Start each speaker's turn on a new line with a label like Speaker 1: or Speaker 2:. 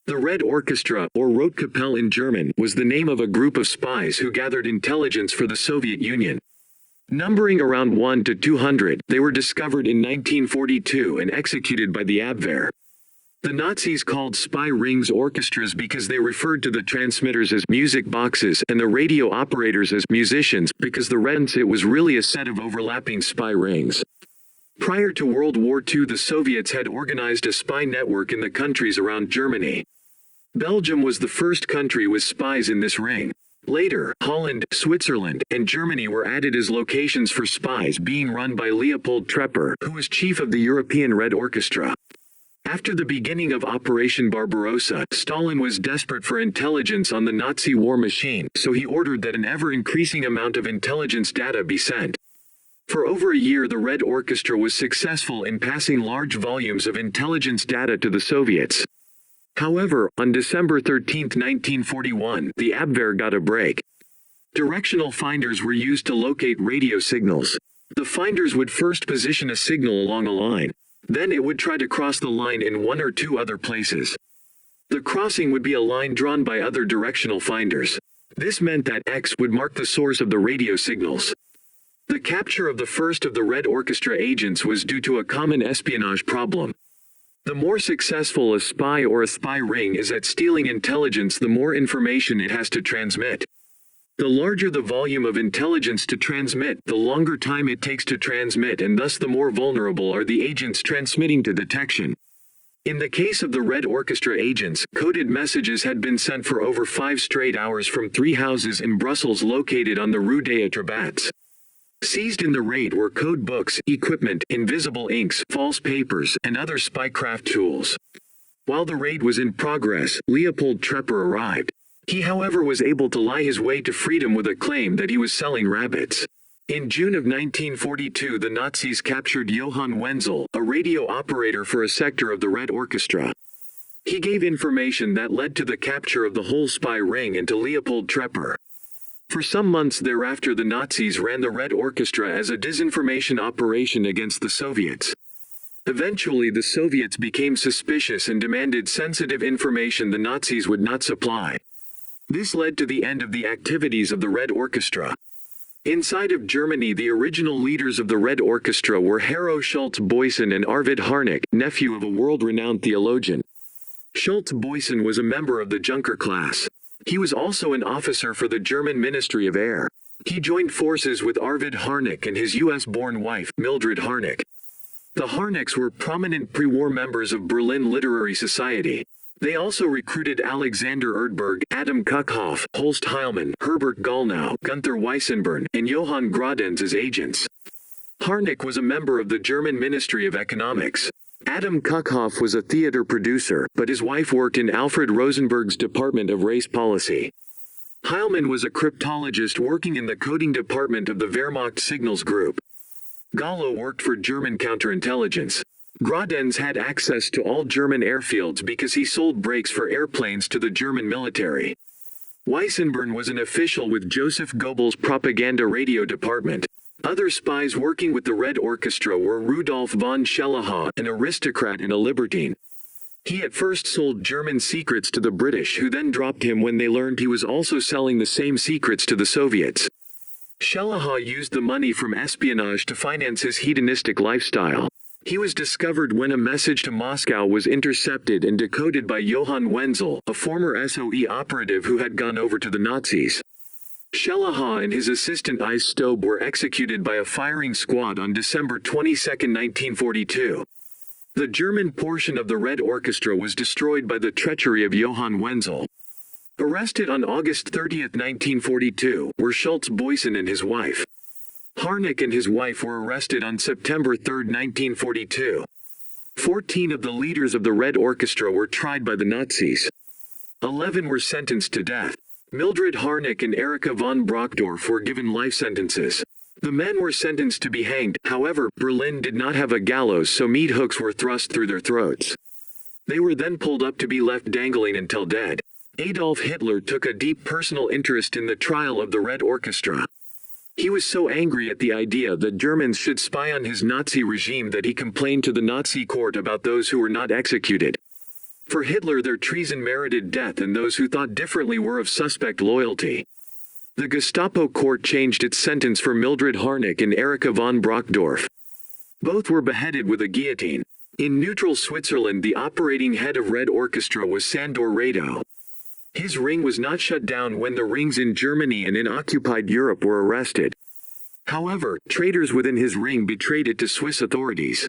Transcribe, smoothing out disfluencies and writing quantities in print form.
Speaker 1: The Red Orchestra, or Rote Kapelle in German, was the name of a group of spies who gathered intelligence for the Soviet Union. Numbering around 1 to 200, they were discovered in 1942 and executed by the Abwehr. The Nazis called spy rings orchestras because they referred to the transmitters as music boxes and the radio operators as musicians, because it was really a set of overlapping spy rings. Prior to World War II, the Soviets had organized a spy network in the countries around Germany. Belgium was the first country with spies in this ring. Later, Holland, Switzerland, and Germany were added as locations for spies being run by Leopold Trepper, who was chief of the European Red Orchestra. After the beginning of Operation Barbarossa, Stalin was desperate for intelligence on the Nazi war machine, so he ordered that an ever-increasing amount of intelligence data be sent. For over a year, the Red Orchestra was successful in passing large volumes of intelligence data to the Soviets. However, on December 13, 1941, the Abwehr got a break. Directional finders were used to locate radio signals. The finders would first position a signal along a line. Then it would try to cross the line in one or two other places. The crossing would be a line drawn by other directional finders. This meant that X would mark the source of the radio signals. The capture of the first of the Red Orchestra agents was due to a common espionage problem. The more successful a spy or a spy ring is at stealing intelligence, the more information it has to transmit. The larger the volume of intelligence to transmit, the longer time it takes to transmit, and thus the more vulnerable are the agents transmitting to detection. In the case of the Red Orchestra agents, coded messages had been sent for over 5 straight hours from 3 houses in Brussels located on the Rue des Trabats. Seized in the raid were code books, equipment, invisible inks, false papers, and other spycraft tools. While the raid was in progress, Leopold Trepper arrived. He, however, was able to lie his way to freedom with a claim that he was selling rabbits. In June of 1942, the Nazis captured Johann Wenzel, a radio operator for a sector of the Red Orchestra. He gave information that led to the capture of the whole spy ring and to Leopold Trepper. For some months thereafter, the Nazis ran the Red Orchestra as a disinformation operation against the Soviets. Eventually, the Soviets became suspicious and demanded sensitive information the Nazis would not supply. This led to the end of the activities of the Red Orchestra. Inside of Germany, the original leaders of the Red Orchestra were Harro, Schulze-Boysen, and Arvid Harnack, nephew of a world-renowned theologian. Schulze-Boysen was a member of the Junker class. He was also an officer for the German Ministry of Air. He joined forces with Arvid Harnack and his US-born wife, Mildred Harnack. The Harnacks were prominent pre-war members of Berlin Literary Society. They also recruited Alexander Erdberg, Adam Kuckhoff, Holst Heilmann, Herbert Gallnau, Gunther Weissenborn, and Johann Gradenz as agents. Harnack was a member of the German Ministry of Economics. Adam Kuckhoff was a theater producer, but his wife worked in Alfred Rosenberg's Department of Race Policy. Heilmann was a cryptologist working in the coding department of the Wehrmacht Signals Group. Gallo worked for German counterintelligence. Gradenz had access to all German airfields because he sold brakes for airplanes to the German military. Weissenborn was an official with Joseph Goebbels' propaganda radio department. Other spies working with the Red Orchestra were Rudolf von Chalaha, an aristocrat and a libertine. He at first sold German secrets to the British, who then dropped him when they learned he was also selling the same secrets to the Soviets. Chalaha used the money from espionage to finance his hedonistic lifestyle. He was discovered when a message to Moscow was intercepted and decoded by Johann Wenzel, a former SOE operative who had gone over to the Nazis. Chalaha and his assistant Eis Stobe were executed by a firing squad on December 22, 1942. The German portion of the Red Orchestra was destroyed by the treachery of Johann Wenzel. Arrested on August 30, 1942, were Schulze-Boysen and his wife. Harnack and his wife were arrested on September 3, 1942. 14 of the leaders of the Red Orchestra were tried by the Nazis. 11 were sentenced to death. Mildred Harnack and Erika von Brockdorf were given life sentences. The men were sentenced to be hanged. However, Berlin did not have a gallows, so meat hooks were thrust through their throats. They were then pulled up to be left dangling until dead. Adolf Hitler took a deep personal interest in the trial of the Red Orchestra. He was so angry at the idea that Germans should spy on his Nazi regime that he complained to the Nazi court about those who were not executed. For Hitler, their treason merited death, and those who thought differently were of suspect loyalty. The Gestapo court changed its sentence for Mildred Harnack and Erika von Brockdorff. Both were beheaded with a guillotine. In neutral Switzerland, the operating head of Red Orchestra was Sandor Rado. His ring was not shut down when the rings in Germany and in occupied Europe were arrested. However, traitors within his ring betrayed it to Swiss authorities.